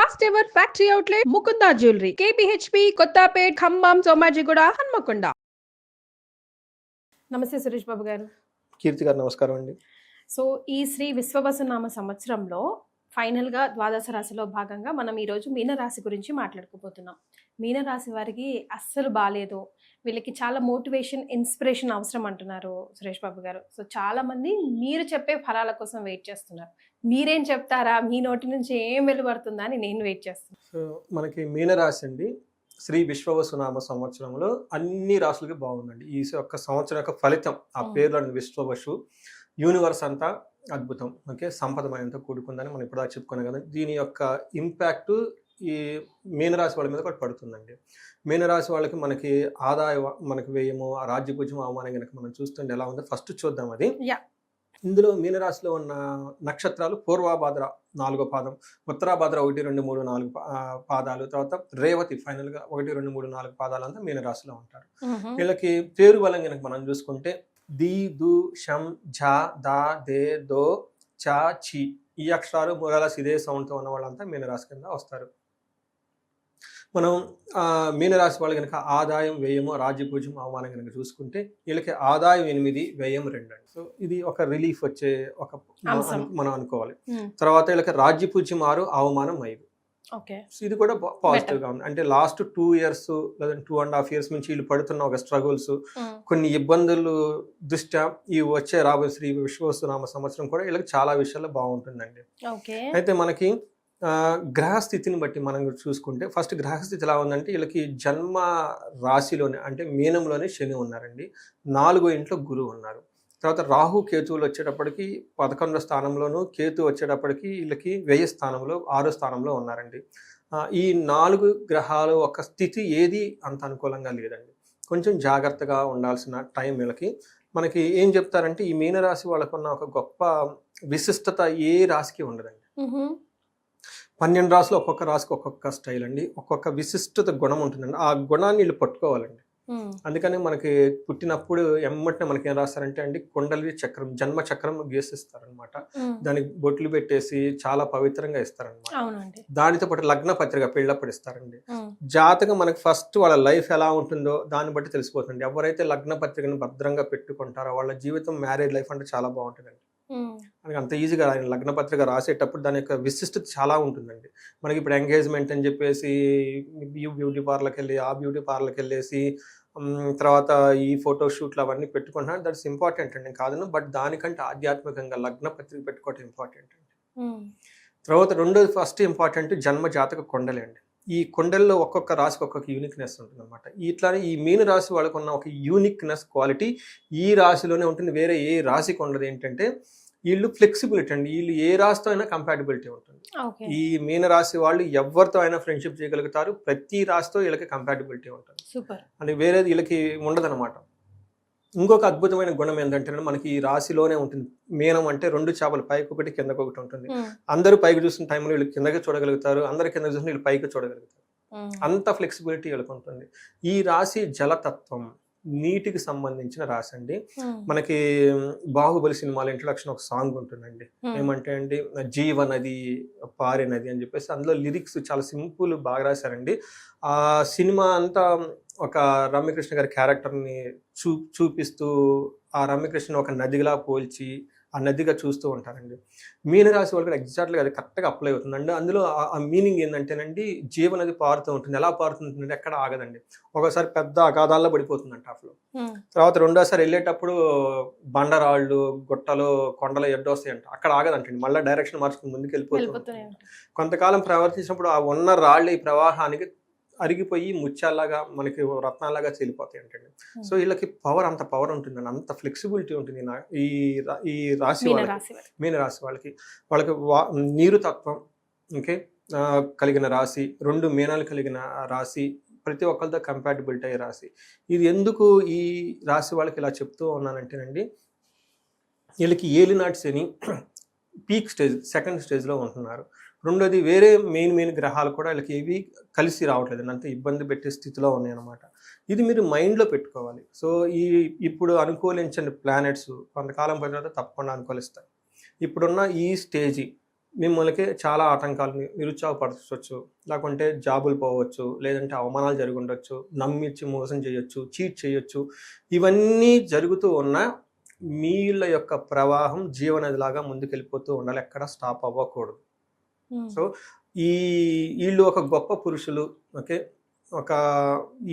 First ever factory outlet Mukunda jewellery KPHB Kothapet Khammam Somajiguda Hanamkonda. నమస్తే సురేష్ బాబు గారు. కీర్తి గారు నమస్కారం అండి. సో ఈ శ్రీ విశ్వవసునామ సంవత్సరంలో ఫైనల్గా ద్వాదశ రాశిలో భాగంగా మనం ఈరోజు మీనరాశి గురించి మాట్లాడుకోబోతున్నాం. మీనరాశి వారికి అస్సలు బాగాలేదు, వీళ్ళకి చాలా మోటివేషన్ ఇన్స్పిరేషన్ అవసరం అంటున్నారు సురేష్ బాబు గారు. సో చాలా మంది మీరు చెప్పే ఫలాల కోసం వెయిట్ చేస్తున్నారు. మీరేం చెప్తారా, మీ నోటి నుంచి ఏం వెలువడుతుందా అని నేను వెయిట్ చేస్తున్నాను. సో మనకి మీనరాశి అండి, శ్రీ విశ్వవసునామ సంవత్సరంలో అన్ని రాశులకి బాగుందండి. ఈ యొక్క సంవత్సరం యొక్క ఫలితం ఆ పేర్లోని విశ్వవసు, యూనివర్స్ అంతా అద్భుతం, ఓకే, సంపదమయంతో కూడుకుందని మనం ఇప్పుడు చెప్పుకున్నాం కదా. దీని యొక్క ఇంపాక్ట్ ఈ మీనరాశి వాళ్ళ మీద కూడా పడుతుందండి. మీనరాశి వాళ్ళకి మనకి మనకి వ్యయము, రాజ్యపూజ్యం, అవమానం కనుక మనం చూస్తుంటే ఎలా ఉందో ఫస్ట్ చూద్దాం. అది ఇందులో మీనరాశిలో ఉన్న నక్షత్రాలు పూర్వభాద్ర 4వ పాదం, ఉత్తరాభాద్ర 1, 2, 3, 4 పాదాలు, తర్వాత రేవతి ఫైనల్ గా 1, 2, 3, 4 పాదాలు అంతా మీనరాశిలో ఉంటారు. వీళ్ళకి పేరు బలం కనుక మనం చూసుకుంటే ది, దు, షం, ఝ, దా, దే, దో, చ, చి ఈ అక్షరాలు మొదలసి ఇదే సౌండ్తో ఉన్న వాళ్ళంతా మీనరాశి కింద వస్తారు. మనం మీనరాశి వాళ్ళు కనుక ఆదాయం, వ్యయము, రాజ్యపూజ్యం, అవమానం కనుక చూసుకుంటే వీళ్ళకి ఆదాయం 8, వ్యయం 2 అండి. సో ఇది ఒక రిలీఫ్ వచ్చే ఒక మనం అనుకోవాలి. తర్వాత వీళ్ళకి రాజ్యపూజ్యం 6, అవమానం 5. సో ఇది కూడా పాజిటివ్ గా ఉంది. అంటే లాస్ట్ 2 years లేదా 2.5 years నుంచి వీళ్ళు పడుతున్న ఒక స్ట్రగుల్స్, కొన్ని ఇబ్బందులు దృష్ట్యా ఈ వచ్చే రాబోయే శ్రీ విశ్వవసునామ సంవత్సరం కూడా వీళ్ళకి చాలా విషయాల్లో బాగుంటుందండి. అయితే మనకి గ్రహస్థితిని బట్టి మనం చూసుకుంటే ఫస్ట్ గ్రహస్థితి ఎలా ఉందంటే వీళ్ళకి జన్మ రాశిలోనే అంటే మీనంలోనే శని ఉన్నారండి, 4వ ఇంట్లో గురువు ఉన్నారు. తర్వాత రాహు కేతువులు వచ్చేటప్పటికి 11వ స్థానంలోను, కేతు వచ్చేటప్పటికి వీళ్ళకి వ్యయ స్థానంలో 6వ స్థానంలో ఉన్నారండి. ఈ 4 గ్రహాలు ఒక స్థితి ఏది అంత అనుకూలంగా లేదండి. కొంచెం జాగ్రత్తగా ఉండాల్సిన టైం వీళ్ళకి. మనకి ఏం చెప్తారంటే ఈ మీనరాశి వాళ్ళకున్న ఒక గొప్ప విశిష్టత ఏ రాశికి ఉండదండి. 12 రాశులు ఒక్కొక్క రాశికి ఒక్కొక్క స్టైల్ అండి, ఒక్కొక్క విశిష్టత గుణం ఉంటుందండి. ఆ గుణాన్ని వీళ్ళు పట్టుకోవాలండి. అందుకని మనకి పుట్టినప్పుడు ఎమ్మటినే మనకి ఏం రాస్తారంటే అండి, కుండలి చక్రం, జన్మ చక్రం గీసిస్తారనమాట. దానికి బొట్లు పెట్టేసి చాలా పవిత్రంగా ఇస్తారనమాట. దానితో పాటు లగ్న పత్రిక పెళ్ళప్పుడు ఇస్తారండి. జాతకం మనకి ఫస్ట్ వాళ్ళ లైఫ్ ఎలా ఉంటుందో దాన్ని బట్టి తెలిసిపోతుంది. ఎవరైతే లగ్న పత్రికను భద్రంగా పెట్టుకుంటారో వాళ్ళ జీవితం, మ్యారేజ్ లైఫ్ అంటే చాలా బాగుంటుందండి. మనకి అంత ఈజీగా ఆయన లగ్న పత్రిక రాసేటప్పుడు దాని యొక్క విశిష్టత చాలా ఉంటుందండి. మనకి ఇప్పుడు ఎంగేజ్మెంట్ అని చెప్పేసి బ్యూటీ పార్లర్కి వెళ్ళి ఆ బ్యూటీ పార్లర్కి వెళ్ళేసి తర్వాత ఈ ఫోటో షూట్లు అవన్నీ పెట్టుకుంటున్నాను, దట్స్ ఇంపార్టెంట్ అండి, కాదు. బట్ దానికంటే ఆధ్యాత్మికంగా లగ్న పత్రిక పెట్టుకోవటం ఇంపార్టెంట్ అండి. తర్వాత రెండోది ఫస్ట్ ఇంపార్టెంట్ జన్మ జాతక కొండలే అండి. ఈ కొండల్లో ఒక్కొక్క రాశికి ఒక్కొక్క యూనిక్నెస్ ఉంటుంది అనమాట. ఇట్లానే ఈ మీన రాశి వాళ్ళకు ఉన్న ఒక యూనిక్నెస్ క్వాలిటీ ఈ రాశిలోనే ఉంటుంది, వేరే ఏ రాశికి ఉండదు. ఏంటంటే వీళ్ళు ఫ్లెక్సిబిలిటీ అండి. వీళ్ళు ఏ రాశితో అయినా కంపాటబిలిటీ ఉంటుంది. ఈ మీన రాశి వాళ్ళు ఎవరితో అయినా ఫ్రెండ్షిప్ చేయగలుగుతారు. ప్రతి రాశితో వీళ్ళకి కంపాటబిలిటీ ఉంటుంది. అంటే వేరేది వీళ్ళకి ఉండదు అనమాట. ఇంకొక అద్భుతమైన గుణం ఏంటంటే మనకి ఈ రాశిలోనే ఉంటుంది. మీనం అంటే 2 చేపలు, పైకి ఒకటి కిందకి ఒకటి ఉంటుంది. అందరూ పైకి చూసిన టైంలో వీళ్ళు కిందకి చూడగలుగుతారు, అందరు కిందకి చూసిన వీళ్ళు పైకి చూడగలుగుతారు. అంత ఫ్లెక్సిబిలిటీ వీళ్ళకి ఉంటుంది. ఈ రాశి జలతత్వం, నీటికి సంబంధించిన రాశి అండి. మనకి బాహుబలి సినిమాలో ఇంట్రొడక్షన్ ఒక సాంగ్ ఉంటుందండి, ఏమంటే అండి జీవ నది పారే నది అని చెప్పేసి. అందులో లిరిక్స్ చాలా సింపుల్, బాగా రాశారండి. ఆ సినిమా అంతా ఒక రమ్యకృష్ణ గారి క్యారెక్టర్ని చూపిస్తూ ఆ రమ్యకృష్ణ ఒక నదిలా పోల్చి ఆ నదిగా చూస్తూ ఉంటారండి. మీనరాశి వాళ్ళు కూడా ఎగ్జాక్ట్గా అది కరెక్ట్గా అప్లై అవుతుందండి. అందులో ఆ మీనింగ్ ఏంటంటేనండి, జీవనది పారుతూ ఉంటుంది. ఎలా పారుతుందంటే ఎక్కడ ఆగదండి. ఒకసారి పెద్ద అగాధాల్లో పడిపోతుందంట అసలు. తర్వాత రెండోసారి వెళ్ళేటప్పుడు బండరాళ్ళు, గుట్టలు, కొండలు ఎడ్డొస్తాయంట, అక్కడ ఆగదంటండి. మళ్ళీ డైరెక్షన్ మార్చుకుని ముందుకు వెళ్ళిపోతుంది. కొంతకాలం ప్రవర్తించినప్పుడు ఆ ఉన్న రాళ్ళు ఈ ప్రవాహానికి అరిగిపోయి ముత్యాలాగా మనకి రత్నాలాగా చెల్లిపోతాయి అంటండి. సో వీళ్ళకి పవర్, అంత పవర్ ఉంటుందండి, అంత ఫ్లెక్సిబిలిటీ ఉంటుంది ఈ రాశి వాళ్ళకి, మీన రాశి వాళ్ళకి. నీరు తత్వం ఓకే కలిగిన రాశి, 2 మీనాలు కలిగిన రాశి, ప్రతి ఒక్కరితో కంపాటబిలిటీ అయ్యే రాశి. ఇది ఎందుకు ఈ రాశి వాళ్ళకి ఇలా చెప్తూ ఉన్నానంటేనండి, వీళ్ళకి ఏలినాటి శని పీక్ స్టేజ్, 2nd స్టేజ్లో ఉంటున్నారు. రెండోది వేరే మెయిన్ గ్రహాలు కూడా వీళ్ళకి ఏవి కలిసి రావట్లేదు, అంత ఇబ్బంది పెట్టే స్థితిలో ఉన్నాయన్నమాట. ఇది మీరు మైండ్లో పెట్టుకోవాలి. సో ఇప్పుడు అనుకూలించండి ప్లానెట్స్ కొంతకాలం పడిన తర్వాత తప్పకుండా అనుకూలిస్తాయి. ఇప్పుడున్న ఈ స్టేజీ మిమ్మల్ని చాలా ఆటంకాలు నిరుత్సాహపరచవచ్చు, లేకుంటే జాబులు పోవచ్చు, లేదంటే అవమానాలు జరిగి ఉండొచ్చు, నమ్మించి మోసం చేయొచ్చు, చీట్ చేయొచ్చు. ఇవన్నీ జరుగుతూ ఉన్న మీళ్ళ యొక్క ప్రవాహం జీవనదిలాగా ముందుకెళ్ళిపోతూ ఉండాలి, ఎక్కడ స్టాప్ అవ్వకూడదు. సో ఈ వీళ్ళు ఒక గొప్ప పురుషులు, ఓకే, ఒక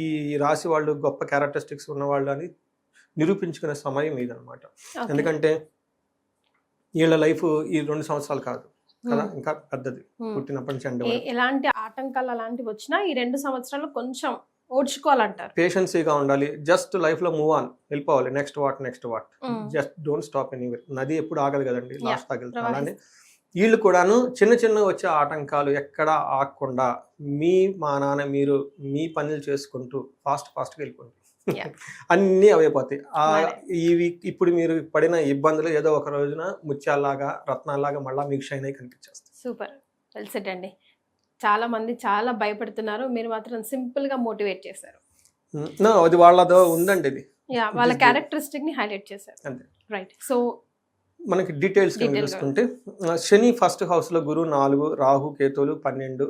ఈ రాశి వాళ్ళు గొప్ప క్యారెక్టరిస్టిక్స్ ఉన్నవాళ్ళు అని నిరూపించుకునే సమయం ఇదనమాట. ఎందుకంటే వీళ్ళ లైఫ్ ఈ 2 సంవత్సరాలు కాదు కదా, ఇంకా పెద్దది, పుట్టినప్పటి నుంచి అంటే ఎలాంటి ఆటంకాలు అలాంటివి వచ్చినా ఈ 2 సంవత్సరాలు కొంచెం ఓడ్చుకోవాలంటారు. పేషెన్సీగా ఉండాలి, జస్ట్ లైఫ్ లో మూవ్ ఆన్, వెళ్ళిపోవాలి, next what just don't stop anywhere. నది ఎప్పుడు ఆగదు కదండి, లాస్ట్ ఆగలుగుతుంది. అలానే వీళ్ళు కూడాను చిన్న చిన్న వచ్చే ఆటంకాలు ఎక్కడ ఆగకుండా మా నాన్న మీరు మీ పనులు చేసుకుంటూ ఫాస్ట్గా వెళ్ళిపోండి. అన్నీ అవైపోతాయి. ఇవి ఇప్పుడు మీరు పడిన ఇబ్బందులు ఏదో ఒక రోజున ముత్యాల్లాగా రత్నాల్లాగా మళ్ళీ మీకు షైన్ అయి కనిపించేస్తాయి. సూపర్, వెల్ సెట్ అండి. చాలా మంది చాలా భయపడుతున్నారు, మీరు మాత్రం సింపుల్ గా మోటివేట్ చేశారు. అది వాళ్ళదో ఉందండి, ఇది వాళ్ళ క్యారెక్టరిస్టిక్ ని హైలైట్ చేశారు. అంతే, రైట్. సో మనకి డీటెయిల్స్ చూసుకుంటే శని ఫస్ట్ హౌస్ లో, గురు 4, రాహు కేతువులు 12,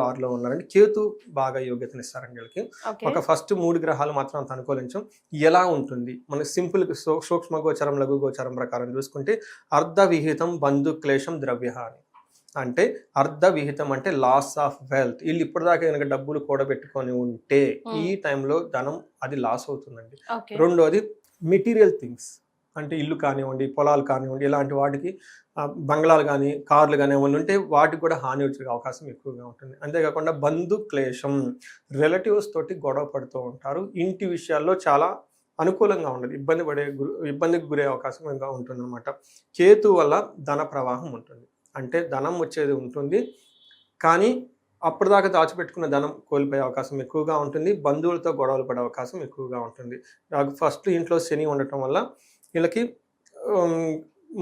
6లో ఉన్నారండి. కేతు బాగా యోగ్యతనిస్తారండి వీళ్ళకి. ఒక ఫస్ట్ 3 గ్రహాలు మాత్రం అంత అనుకూలించం. ఎలా ఉంటుంది మనకి సింపుల్ సూక్ష్మ గోచరం, లఘు గోచరం ప్రకారం చూసుకుంటే అర్ధ విహితం బంధు క్లేశం ద్రవ్యహాని. అంటే అర్ధ విహితం అంటే లాస్ ఆఫ్ వెల్త్. వీళ్ళు ఇప్పటిదాకా కనుక డబ్బులు కూడబెట్టుకొని ఉంటే ఈ టైంలో ధనం అది లాస్ అవుతుందండి. రెండోది మెటీరియల్ థింగ్స్, అంటే ఇల్లు కానివ్వండి, పొలాలు కానివ్వండి, ఇలాంటి వాటికి బంగ్లాలు కానీ కార్లు కానీ ఏమైనా ఉంటే వాటికి కూడా హాని వచ్చే అవకాశం ఎక్కువగా ఉంటుంది. అంతేకాకుండా బంధు క్లేశం, రిలేటివ్స్ తోటి గొడవ పడుతూ ఉంటారు. ఇంటి విషయాల్లో చాలా అనుకూలంగా ఉండదు, ఇబ్బందికి గురే అవకాశం ఇంకా ఉంటుంది అనమాట. కేతు వల్ల ధన ప్రవాహం ఉంటుంది, అంటే ధనం వచ్చేది ఉంటుంది, కానీ అప్పటిదాకా దాచిపెట్టుకున్న ధనం కోల్పోయే అవకాశం ఎక్కువగా ఉంటుంది. బంధువులతో గొడవలు పడే అవకాశం ఎక్కువగా ఉంటుంది. ఫస్ట్ ఇంట్లో శని ఉండటం వల్ల వీళ్ళకి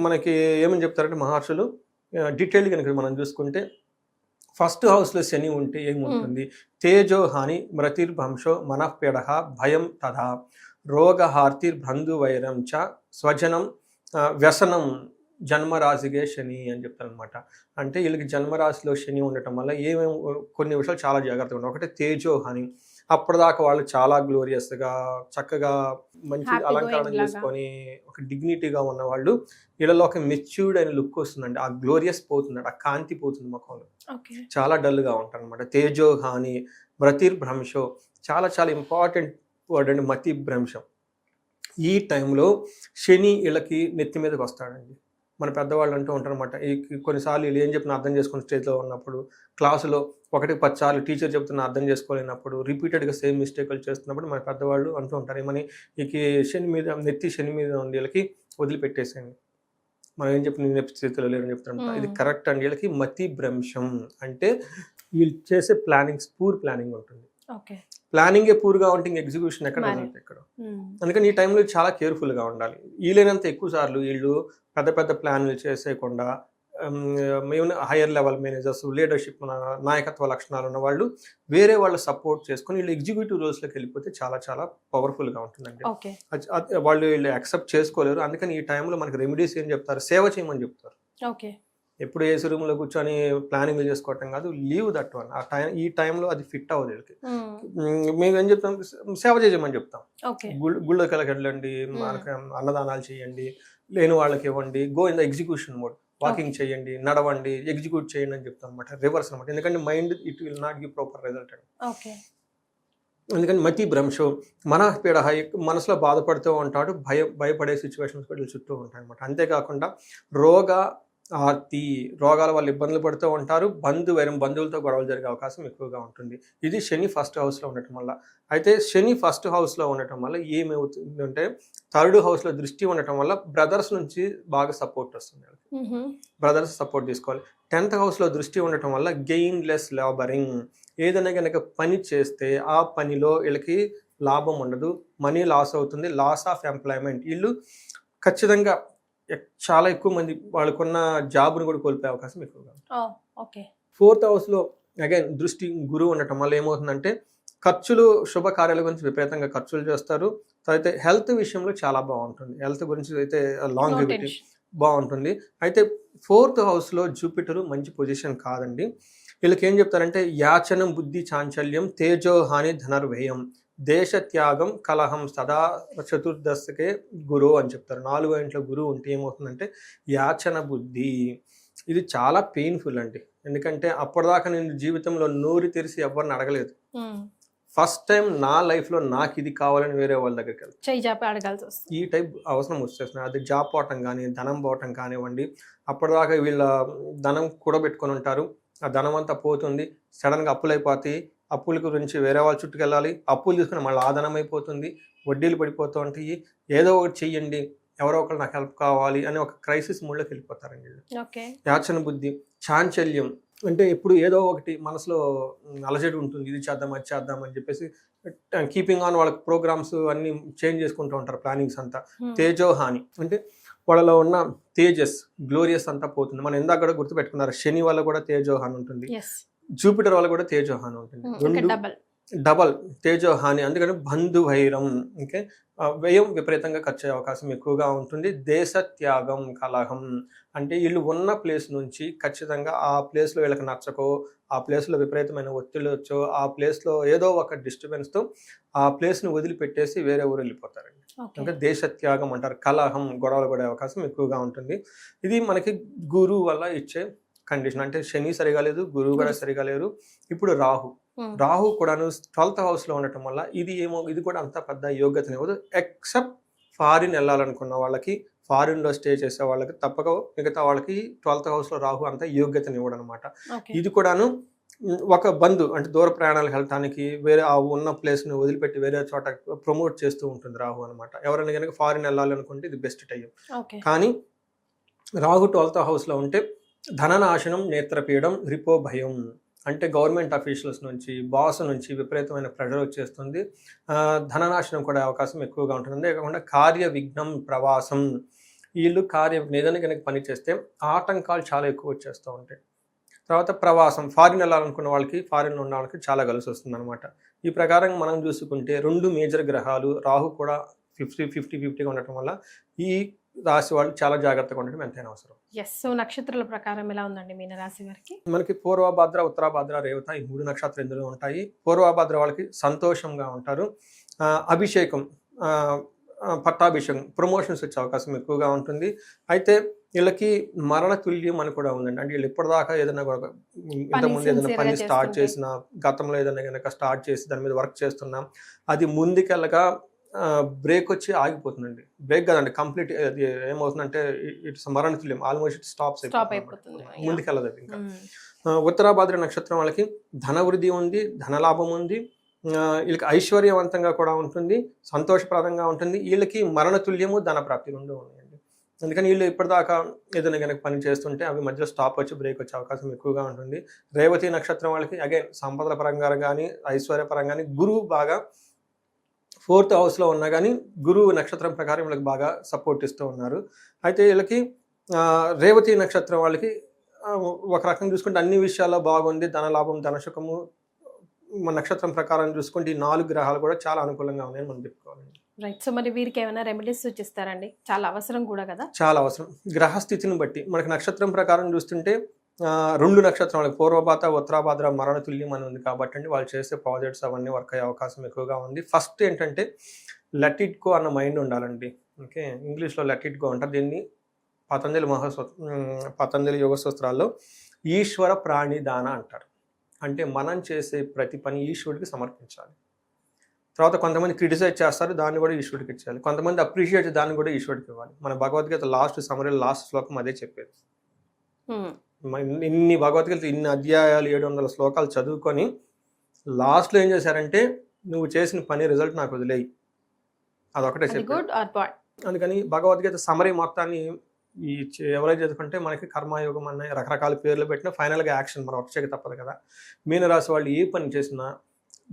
మనకి ఏమని చెప్తారంటే మహర్షులు డీటెయిల్గా కనుక మనం చూసుకుంటే ఫస్ట్ హౌస్లో శని ఉంటే ఏముంటుంది, తేజో హాని మృతిర్భంశో మనఃపీడ భయం తథా రోగహార్తిర్బంధువైరం చ స్వజనం వ్యసనం జన్మరాశిగే శని అని చెప్తారనమాట. అంటే వీళ్ళకి జన్మరాశిలో శని ఉండటం వల్ల కొన్ని విషయాలు చాలా జాగ్రత్తగా ఉంటాయి. ఒకటి తేజో హాని, అప్పటిదాకా వాళ్ళు చాలా గ్లోరియస్గా చక్కగా మంచి అలంకరణ చేసుకొని ఒక డిగ్నిటీగా ఉన్న వాళ్ళు, వీళ్ళలో ఒక మెచ్యూర్డ్ అయిన లుక్ వస్తుందండి. ఆ గ్లోరియస్ పోతుంది, ఆ కాంతి పోతుంది ముఖంలో, చాలా డల్గా ఉంటారు అనమాట. తేజో హాని మృతిర్భ్రంశో చాలా చాలా ఇంపార్టెంట్ వర్డ్ అండి, మతి భ్రంశం. ఈ టైంలో శని వీళ్ళకి నెత్తి మీదకి వస్తాడండి. మన పెద్దవాళ్ళు అంటూ ఉంటారు అనమాట, కొన్నిసార్లు వీళ్ళు ఏం చెప్పిన అర్థం చేసుకుని స్టేజ్లో ఉన్నప్పుడు, క్లాసులో 1-10 సార్లు టీచర్ చెప్తున్న అర్థం చేసుకోలేనప్పుడు, రిపీటెడ్గా సేమ్ మిస్టేక్లు చేస్తున్నప్పుడు మన పెద్దవాళ్ళు అంటూ ఉంటారు, ఏమని, నెత్తి శని మీద ఉండి వీళ్ళకి వదిలిపెట్టేసేయండి, మనం ఏం చెప్పిన నెప్పి స్థితిలో లేరని చెప్తారంట. ఇది కరెక్ట్ అండి. వీళ్ళకి మతి భ్రంశం అంటే వీళ్ళు చేసే పూర్ ప్లానింగ్ ఉంటుంది. ప్లానింగే పూర్గా ఉంటే ఎగ్జిక్యూషన్ ఎక్కడ. అందుకని ఈ టైంలో చాలా కేర్ఫుల్గా ఉండాలి. వీలైనంత ఎక్కువ సార్లు వీళ్ళు పెద్ద ప్లాన్లు చేసేయకుండా హైయర్ లెవెల్ మేనేజర్స్, లీడర్షిప్ నాయకత్వ లక్షణాలు ఉన్న వాళ్ళు వేరే వాళ్ళు సపోర్ట్ చేసుకుని వీళ్ళు ఎగ్జిక్యూటివ్ రోల్స్లోకి వెళ్ళిపోతే చాలా చాలా పవర్ఫుల్గా ఉంటుందండి. వీళ్ళు యాక్సెప్ట్ చేసుకోలేరు. అందుకని ఈ టైంలో మనకి రెమెడీస్ ఏం చెప్తారు, సేవ చేయమని చెప్తారు. ఎప్పుడు ఏసీ రూమ్లో కూర్చొని ప్లానింగ్ చేసుకోవటం కాదు, లీవ్ దట్ వన్. ఈ టైంలో అది ఫిట్ అవ్వదు వీళ్ళకి. మేము ఏం చెప్తాం, సేవ చేయమని చెప్తాం. గుళ్ళకి వెళ్ళండి, మనకి అన్నదానాలు చేయండి, లేని వాళ్ళకి ఇవ్వండి, go in the execution mode, walking చేయండి, నడవండి, ఎగ్జిక్యూట్ చేయండి అని చెప్తాం అనమాట. రివర్స్ అనమాట. ఎందుకంటే mind it will not give proper result అండి. అందుకని మతి భ్రంశం, మనఃపీడ, మనసులో బాధపడుతూ ఉంటాడు, భయపడే సిచ్యువేషన్స్ కూడా చుట్టూ ఉంటాయి అనమాట. అంతేకాకుండా రోగాల వల్ల ఇబ్బందులు పడుతూ ఉంటారు, బంధువులతో గొడవలు జరిగే అవకాశం ఎక్కువగా ఉంటుంది. ఇది శని ఫస్ట్ హౌస్లో ఉండటం వల్ల. అయితే శని ఫస్ట్ హౌస్లో ఉండటం వల్ల ఏమవుతుందంటే థర్డ్ హౌస్లో దృష్టి ఉండటం వల్ల బ్రదర్స్ నుంచి బాగా సపోర్ట్ వస్తుంది. బ్రదర్స్ సపోర్ట్ తీసుకోవాలి. 10th హౌస్లో దృష్టి ఉండటం వల్ల గెయిన్ లెస్ లేబరింగ్, ఏదైనా కనుక పని చేస్తే ఆ పనిలో వీళ్ళకి లాభం ఉండదు, మనీ లాస్ అవుతుంది, లాస్ ఆఫ్ ఎంప్లాయ్మెంట్. వీళ్ళు ఖచ్చితంగా చాలా ఎక్కువ మంది వాళ్ళకున్న జాబ్ను కూడా కోల్పోయే అవకాశం ఎక్కువగా. 4th హౌస్లో అగైన్ దృష్టి గురువు ఉండటం వల్ల ఏమవుతుందంటే ఖర్చులు, శుభకార్యాల గురించి విపరీతంగా ఖర్చులు చేస్తారు. తర్వాత హెల్త్ విషయంలో చాలా బాగుంటుంది. హెల్త్ గురించి అయితే లాంగివిటీ, బాగుంటుంది. అయితే 4th హౌస్లో జూపిటర్ మంచి పొజిషన్ కాదండి. వీళ్ళకి ఏం చెప్తారంటే యాచనం బుద్ధి చాంచల్యం తేజోహాని ధనుర్వ్యయం దేశ త్యాగం కలహం సదా చతుర్దశకే గురువు అని చెప్తారు. 4వ ఇంట్లో గురువు ఉంటే ఏమవుతుందంటే యాచన బుద్ధి, ఇది చాలా పెయిన్ఫుల్ అండి. ఎందుకంటే అప్పటిదాకా నేను జీవితంలో నోరు తెరిచి ఎవరిని అడగలేదు. ఫస్ట్ టైం నా లైఫ్లో నాకు ఇది కావాలని వేరే వాళ్ళ దగ్గరికి వెళ్తాను, చెయ్యి చాపి అడగాల్సి వస్తుంది. ఈ టైప్ అవసరం వచ్చేస్తుంది. అది జాబ్ పోవటం కానీ ధనం పోవటం కానివ్వండి. అప్పటిదాకా వీళ్ళ ధనం కూడబెట్టుకొని ఉంటారు, ఆ ధనం అంతా పోతుంది, సడన్గా అప్పులు అయిపోతాయి. అప్పుల గురించి వేరే వాళ్ళ చుట్టుకు వెళ్ళాలి, అప్పులు తీసుకుని మళ్ళీ ఆ ధనం అయిపోతుంది, వడ్డీలు పడిపోతూ ఉంటాయి. ఏదో ఒకటి చెయ్యండి, ఎవరో ఒకరు నాకు హెల్ప్ కావాలి అని ఒక క్రైసిస్ మూడ్లోకి వెళ్ళిపోతారండి వీళ్ళు. యాచన బుద్ధి చాంచల్యం అంటే ఎప్పుడు ఏదో ఒకటి మనసులో అలజడి ఉంటుంది, ఇది చేద్దాం అది చేద్దాం అని చెప్పేసి కీపింగ్ ఆన్ వాళ్ళకి ప్రోగ్రామ్స్ అన్ని చేంజ్ చేసుకుంటూ ఉంటారు, ప్లానింగ్స్ అంతా. తేజోహాని అంటే వాళ్ళలో ఉన్న తేజస్ గ్లోరియస్ అంతా పోతుంది. మనం ఇందాక కూడా గుర్తుపెట్టుకున్నారు, శని వల్ల కూడా తేజోహాని ఉంటుంది, జూపిటర్ వల్ల కూడా తేజోహాని ఉంటుంది, రెండు డబల్ తేజోహాని. అందుకని బంధువైరం, ఓకే, వ్యయం విపరీతంగా ఖర్చు అయ్యే అవకాశం ఎక్కువగా ఉంటుంది. దేశ త్యాగం కలహం అంటే వీళ్ళు ఉన్న ప్లేస్ నుంచి ఖచ్చితంగా ఆ ప్లేస్లో వీళ్ళకి నచ్చకో, ఆ ప్లేస్లో విపరీతమైన ఒత్తిడి వచ్చో, ఆ ప్లేస్లో ఏదో ఒక డిస్టర్బెన్స్తో ఆ ప్లేస్ని వదిలిపెట్టేసి వేరే ఊరు వెళ్ళిపోతారండి. అంటే దేశ త్యాగం అంటారు. కలహం, గొడవలు పడే అవకాశం ఎక్కువగా ఉంటుంది. ఇది మనకి గురువు వల్ల ఇచ్చే కండిషన్. అంటే శని సరిగా లేదు, గురువు కూడా సరిగా లేరు. ఇప్పుడు రాహు కూడాను 12th హౌస్లో ఉండటం వల్ల ఇది కూడా అంత పెద్ద యోగ్యతనివ్వదు. ఎక్సెప్ట్ ఫారిన్ వెళ్ళాలనుకున్న వాళ్ళకి, ఫారిన్లో స్టే చేసే వాళ్ళకి తప్పక, మిగతా వాళ్ళకి 12th హౌస్లో రాహు అంత యోగ్యతనివ్వడం అనమాట. ఇది కూడాను ఒక బంధు అంటే దూర ప్రయాణాలకు వెళ్ళటానికి వేరే ఆ ఉన్న ప్లేస్ని వదిలిపెట్టి వేరే చోట ప్రమోట్ చేస్తూ ఉంటుంది రాహు అనమాట. ఎవరైనా కనుక ఫారిన్ వెళ్ళాలి అనుకుంటే ఇది బెస్ట్ టైం. కానీ రాహు 12th హౌస్లో ఉంటే ధననాశనం, నేత్రపీడం, రిపో భయం అంటే గవర్నమెంట్ అఫీషియల్స్ నుంచి, బాస్ నుంచి విపరీతమైన ప్రెషర్ వచ్చేస్తుంది. ధననాశనం కూడా అవకాశం ఎక్కువగా ఉంటుంది. అంతేకాకుండా కార్య విఘ్నం, ప్రవాసం, వీళ్ళు ఏదైనా కనుక పని చేస్తే ఆటంకాలు చాలా ఎక్కువ వచ్చేస్తూ ఉంటాయి. తర్వాత ప్రవాసం, ఫారిన్ వెళ్ళాలనుకున్న వాళ్ళకి, ఫారిన్ ఉన్న వాళ్ళకి చాలా కలిసి వస్తుంది అనమాట. ఈ ప్రకారం మనం చూసుకుంటే 2 మేజర్ గ్రహాలు, రాహు కూడా 50-50 ఉండటం వల్ల ఈ రాశి వాళ్ళు చాలా జాగ్రత్తగా ఉండడం ఎంతైనా అవసరం. సో నక్షత్రాల ప్రకారం ఎలా ఉందండి మీనరాశి వారికి? మనకి పూర్వభద్ర, ఉత్తరాభద్ర, రేవత ఈ 3 నక్షత్రాలు ఇందులో ఉంటాయి. పూర్వభద్ర వాళ్ళకి సంతోషంగా ఉంటారు, అభిషేకం, పట్టాభిషేకం, ప్రమోషన్స్ వచ్చే అవకాశం ఎక్కువగా ఉంటుంది. అయితే వీళ్ళకి మరణ తుల్యం అని కూడా ఉందండి. అంటే వీళ్ళు ఇప్పటిదాకా ఏదైనా ఇంతకుముందు ఏదైనా పని స్టార్ట్ చేసినా, గతంలో ఏదైనా కనుక స్టార్ట్ చేసి దాని మీద వర్క్ చేస్తున్నాం, అది ముందుకెళ్ళగా బ్రేక్ వచ్చి ఆగిపోతుందండి. బ్రేక్ కదండి, కంప్లీట్ అది ఏమవుతుందంటే ఇట్స్ మరణ తుల్యం, ఆల్మోస్ట్ ఇట్ స్టాప్ అయిపోతుంది, ముందుకెళ్ళదు ఇంకా. ఉత్తరాభద్ర నక్షత్రం వాళ్ళకి ధనవృద్ధి ఉంది, ధనలాభం ఉంది, వీళ్ళకి ఐశ్వర్యవంతంగా కూడా ఉంటుంది, సంతోషప్రదంగా ఉంటుంది. వీళ్ళకి మరణ తుల్యము, ధన ప్రాప్తి 2 ఉన్నాయండి. అందుకని వీళ్ళు ఇప్పటిదాకా ఏదైనా కనుక పని చేస్తుంటే అవి మధ్యలో స్టాప్ వచ్చి బ్రేక్ వచ్చే అవకాశం ఎక్కువగా ఉంటుంది. రేవతి నక్షత్రం వాళ్ళకి అగైన్ సంపదల పరంగా కానీ, ఐశ్వర్యపరంగా కానీ గురువు బాగా 4th హౌస్లో ఉన్నా కానీ గురువు నక్షత్రం ప్రకారం వీళ్ళకి బాగా సపోర్ట్ ఇస్తూ ఉన్నారు. అయితే వీళ్ళకి రేవతి నక్షత్రం వాళ్ళకి ఒక రకం చూసుకుంటే అన్ని విషయాల్లో బాగుంది, ధనలాభం, ధనసుఖము. మన నక్షత్రం ప్రకారం చూసుకుంటే ఈ 4 గ్రహాలు కూడా చాలా అనుకూలంగా ఉన్నాయని మనం చెప్పుకోవాలండి. రైట్. సో మరి వీరికి ఏమైనా రెమెడీస్ సూచిస్తారండి? చాలా అవసరం కూడా కదా. చాలా అవసరం. గ్రహస్థితిని బట్టి మనకి నక్షత్రం ప్రకారం చూస్తుంటే 2 నక్షత్రాలు పూర్వభాద్ర, ఉత్తరాభాద్ర మరణ తుల్యం అని ఉంది కాబట్టి వాళ్ళు చేసే ప్రాజెక్ట్స్ అవన్నీ వర్క్ అయ్యే అవకాశం ఎక్కువగా ఉంది. ఫస్ట్ ఏంటంటే లెట్ ఇట్ గో అన్న మైండ్ ఉండాలండి. ఓకే, ఇంగ్లీష్లో లెట్ ఇట్ గో అంటారు. దీన్ని పతంజలి యోగ సూత్రాల్లో ఈశ్వర ప్రాణిదాన అంటారు. అంటే మనం చేసే ప్రతి పని ఈశ్వరుడికి సమర్పించాలి. తర్వాత కొంతమంది క్రిటిసైజ్ చేస్తారు, దాన్ని కూడా ఈశ్వరుడికి ఇచ్చేయాలి. కొంతమంది అప్రిషియేట్, దాన్ని కూడా ఈశ్వరుడికి ఇవ్వాలి. మన భగవద్గీత లాస్ట్ సమరీలో లాస్ట్ శ్లోకం అదే చెప్పేది. ఇన్ని భగవద్గీత, ఇన్ని అధ్యాయాలు, 700 శ్లోకాలు చదువుకొని లాస్ట్లో ఏం చేశారంటే నువ్వు చేసిన పని రిజల్ట్ నాకు వదిలేయి, అదొకటే చెప్పారు. అందుకని భగవద్గీత సమరీ మొత్తాన్ని ఎవరైతే చదువుకుంటే మనకి కర్మయోగం అన్న రకరకాల పేర్లు పెట్టినా ఫైనల్గా యాక్షన్ మనం వచ్చేకి తప్పదు కదా. మీనరాశి వాళ్ళు ఏ పని చేసినా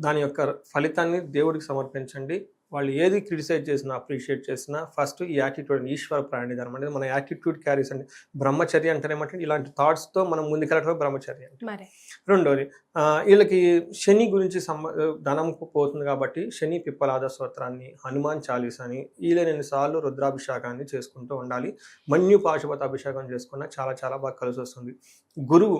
దాని యొక్క ఫలితాన్ని దేవుడికి సమర్పించండి. వాళ్ళు ఏది క్రిటిసైజ్ చేసినా అప్రిషియేట్ చేసినా ఫస్ట్ ఈ యాటిట్యూడ్ ఈశ్వర ప్రాణిధర్మం అనేది మన యాటిట్యూడ్ క్యారీస్ అండి. బ్రహ్మచర్య అంటేనే ఏమంటే ఇలాంటి థాట్స్తో మనం ముందుకెళ్ళటం బ్రహ్మచర్య అంటే. మరి రెండోది వీళ్ళకి శని గురించి ధనం పోతుంది కాబట్టి శని పిప్పలాద స్తోత్రాన్ని, హనుమాన్ చాలీసాని వీలైనన్నిసార్లు రుద్రాభిషేకాన్ని చేసుకుంటూ ఉండాలి. మన్యు పాశుపత అభిషేకం చేసుకున్న చాలా చాలా బాగా కలిసి వస్తుంది. గురువు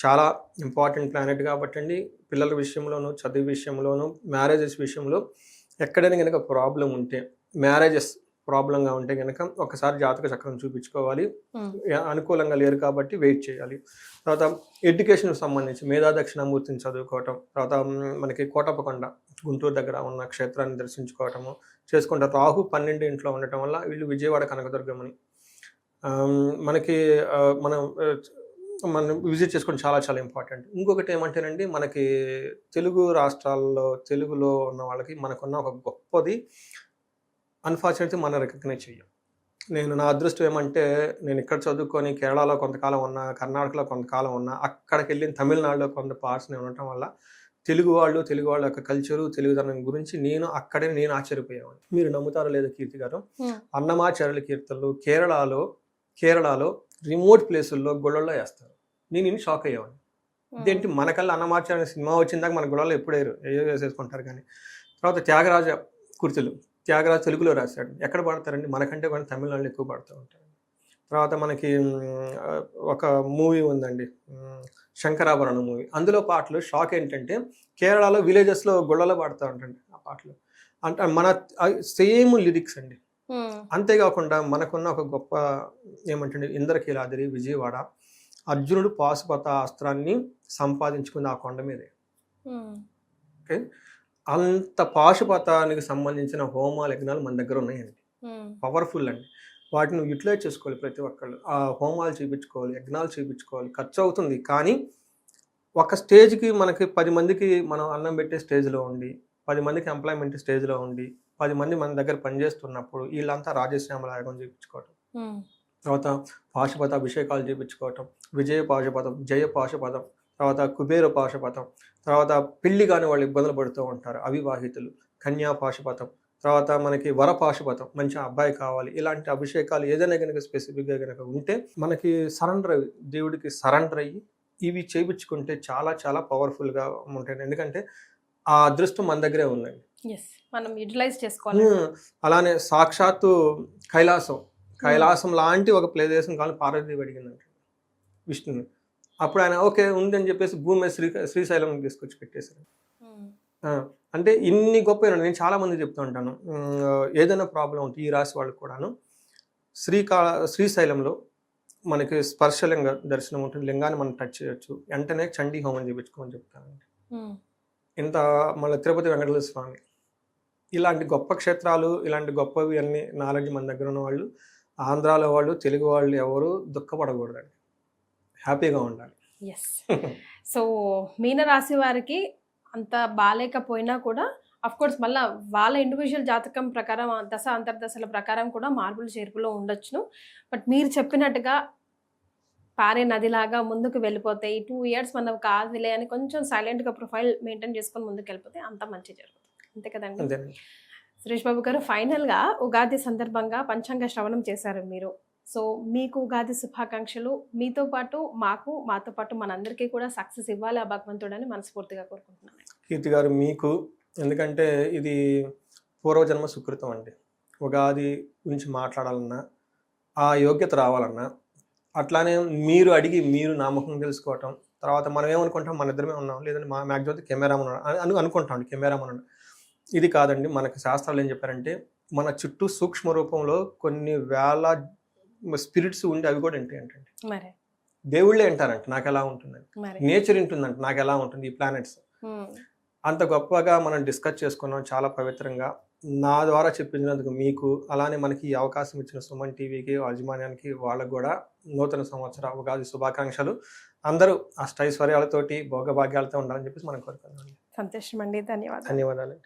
చాలా ఇంపార్టెంట్ ప్లానెట్ కాబట్టి అండి, పిల్లల విషయంలోనూ, చదువు విషయంలోనూ, మ్యారేజెస్ విషయంలో ఎక్కడైనా కనుక ప్రాబ్లం ఉంటే, మ్యారేజెస్ ప్రాబ్లంగా ఉంటే కనుక ఒకసారి జాతక చక్రం చూపించుకోవాలి. అనుకూలంగా లేరు కాబట్టి వెయిట్ చేయాలి. తర్వాత ఎడ్యుకేషన్కి సంబంధించి మేధా దక్షిణామూర్తిని చదువుకోవటం, తర్వాత మనకి కోటప్పకొండ గుంటూరు దగ్గర ఉన్న క్షేత్రాన్ని దర్శించుకోవటము చేసుకుంటారు. రాహు 12 ఇంట్లో ఉండటం వల్ల వీళ్ళు విజయవాడ కనకదుర్గమని మనకి మనం విజిట్ చేసుకోవడం చాలా చాలా ఇంపార్టెంట్. ఇంకొకటి ఏమంటేనండి, మనకి తెలుగు రాష్ట్రాల్లో తెలుగులో ఉన్న వాళ్ళకి మనకున్న ఒక గొప్పది అన్ఫార్చునేట్లీ మనం రికగ్నైజ్ చెయ్యం. నా అదృష్టం ఏమంటే, నేను ఇక్కడ చదువుకొని కేరళలో కొంతకాలం ఉన్నా, కర్ణాటకలో కొంతకాలం ఉన్నా, అక్కడికి వెళ్ళిన తమిళనాడులో కొంత పార్ట్స్ నేను ఉండటం వల్ల తెలుగు వాళ్ళ యొక్క కల్చరు, తెలుగుదనం గురించి నేను ఆశ్చర్యపోయాను. మీరు నమ్ముతారో లేదో కీర్తి గారు, అన్నమాచార్యుల కీర్తనలు కేరళలో రిమోట్ ప్లేసుల్లో గుళ్ళల్లో వేస్తారు. నేను ఇన్ని షాక్ అయ్యేవాడిని. ఇదేంటి మనకల్లా అన్నమాచార్య సినిమా వచ్చిందాక మన గుళ్ళల్లో ఎప్పుడేరు ఏదో వేసేసుకుంటారు కానీ. తర్వాత త్యాగరాజ తెలుగులో రాశాడు. ఎక్కడ పాడతారండి? మనకంటే కూడా తమిళనాడులో ఎక్కువ పాడుతూ ఉంటారు. తర్వాత మనకి ఒక మూవీ ఉందండి, శంకరాభరణం మూవీ. అందులో పాటలు షాక్ ఏంటంటే, కేరళలో విలేజెస్లో గుళ్ళలో పాడుతూ ఉంటారండి ఆ పాటలు. అంటే మన సేమ్ లిరిక్స్ అండి. అంతేకాకుండా మనకున్న ఒక గొప్ప ఏమంటే, ఇంద్రకీలాద్రి విజయవాడ, అర్జునుడు పాశుపత అస్త్రాన్ని సంపాదించుకుంది ఆ కొండ మీదే. ఓకే, అంత పాశుపతానికి సంబంధించిన హోమాలు యజ్ఞాలు మన దగ్గర ఉన్నాయండి. పవర్ఫుల్ అండి. వాటిని యూటిలైజ్ చేసుకోవాలి ప్రతి ఒక్కళ్ళు. ఆ హోమాలు చూపించుకోవాలి, యజ్ఞాలు చూపించుకోవాలి. ఖర్చు అవుతుంది, కానీ ఒక స్టేజ్కి మనకి 10 మందికి మనం అన్నం పెట్టే స్టేజ్లో ఉండి, 10 మందికి ఎంప్లాయ్మెంట్ స్టేజ్లో ఉండి, 10 మంది మన దగ్గర పనిచేస్తున్నప్పుడు వీళ్ళంతా రాజశ్యామల యాగం చేయించుకోవటం, తర్వాత పాశుపత అభిషేకాలు చేయించుకోవటం, విజయ పాశుపతం, జయ పాశుపతం, తర్వాత కుబేర పాశుపతం, తర్వాత పెళ్లి కాని వాళ్ళు ఇబ్బందులు పడుతూ ఉంటారు అవివాహితులు, కన్యా పాశుపతం, తర్వాత మనకి వర పాశుపతం, మంచి అబ్బాయి కావాలి. ఇలాంటి అభిషేకాలు ఏదైనా కనుక స్పెసిఫిక్గా కనుక ఉంటే మనకి దేవుడికి సరెండర్ అయ్యి ఇవి చేయించుకుంటే చాలా చాలా పవర్ఫుల్గా ఉంటాయి. ఎందుకంటే ఆ అదృష్టం మన దగ్గరే ఉందండి, మనం యూటిలైజ్ చేసుకోవాలి. అలానే సాక్షాత్తు కైలాసం లాంటి ఒక ప్రదేశం కావాలి పార్వతీదేవి అడిగిందంట విష్ణుని. అప్పుడు ఆయన ఓకే ఉందని చెప్పేసి భూమి మీద శ్రీశైలం తీసుకొచ్చి పెట్టేశారు. అంటే ఇన్ని గొప్ప, నేను చాలా మంది చెప్తూ ఉంటాను, ఏదైనా ప్రాబ్లం ఉంటే ఈ రాశి వాళ్ళకి కూడాను శ్రీశైలంలో మనకి స్పర్శలింగ దర్శనం ఉంటుంది. లింగాన్ని మనం టచ్ చేయొచ్చు. వెంటనే చండీ హోమం చేయించుకోమని చెప్తానండి. ఇంత మళ్ళీ తిరుపతి వెంకటేశ్వర స్వామి, ఇలాంటి గొప్ప క్షేత్రాలు, ఇలాంటి గొప్పవి అన్ని నాలెడ్జ్ మన దగ్గర ఉన్న వాళ్ళు, ఆంధ్రాలో వాళ్ళు, తెలుగు వాళ్ళు ఎవరు దుఃఖపడకూడదండి, హ్యాపీగా ఉండాలి. సో మీనరాశి వారికి అంత బాలేకపోయినా కూడా అఫ్ కోర్స్ మళ్ళీ వాళ్ళ ఇండివిజువల్ జాతకం ప్రకారం దశ అంతర్దశల ప్రకారం కూడా మార్పులు చేర్పులో ఉండొచ్చును. బట్ మీరు చెప్పినట్టుగా పారే నదిలాగా ముందుకు వెళ్ళిపోతే ఈ 2 years మనం కాదులే అని కొంచెం సైలెంట్గా ప్రొఫైల్ మెయింటైన్ చేసుకొని ముందుకు వెళ్ళిపోతే అంత మంచి జరుగుతుంది. అంతే కదండి సురేష్ బాబు గారు? ఫైనల్గా ఉగాది సందర్భంగా పంచాంగ శ్రవణం చేశారు మీరు. సో మీకు ఉగాది శుభాకాంక్షలు. మీతో పాటు మాతో పాటు మనందరికీ కూడా సక్సెస్ ఇవ్వాలి ఆ భగవంతుడని మనస్ఫూర్తిగా కోరుకుంటున్నాను. కీర్తి గారు మీకు, ఎందుకంటే ఇది పూర్వజన్మ సుకృతం అండి. ఉగాది గురించి మాట్లాడాలన్నా, ఆ యోగ్యత రావాలన్నా, అట్లానే మీరు అడిగి మీరు నా ముఖం తెలుసుకోవటం, తర్వాత మనం ఏమనుకుంటాం, మన ఇద్దరమే ఉన్నాం, లేదంటే మ్యాక్సిమం కెమెరామన్ అని అనుకుంటాం, కెమెరామన్. ఇది కాదండి. మనకి శాస్త్రాలు ఏం చెప్పారంటే, మన చుట్టూ సూక్ష్మ రూపంలో కొన్ని వేల స్పిరిట్స్ ఉండి అవి కూడా ఏంటంటే దేవుళ్ళే అంటారంట నాకు ఎలా ఉంటుందని, నేచర్ ఉంటుందంట నాకు ఎలా ఉంటుంది, ఈ ప్లానెట్స్ అంత గొప్పగా మనం డిస్కస్ చేసుకున్నాం చాలా పవిత్రంగా. నా ద్వారా చెప్పించినందుకు మీకు, అలానే మనకి ఈ అవకాశం ఇచ్చిన సుమన్ టీవీకి, యాజమాన్యానికి, వాళ్ళకు కూడా నూతన సంవత్సర ఉగాది శుభాకాంక్షలు. అందరూ అష్టైశ్వర్యాలతోటి భోగభాగ్యాలతో ఉండాలని చెప్పేసి మనం కోరుకుందాం. సంతోషం అండి. ధన్యవాదాలు. ధన్యవాదాలు.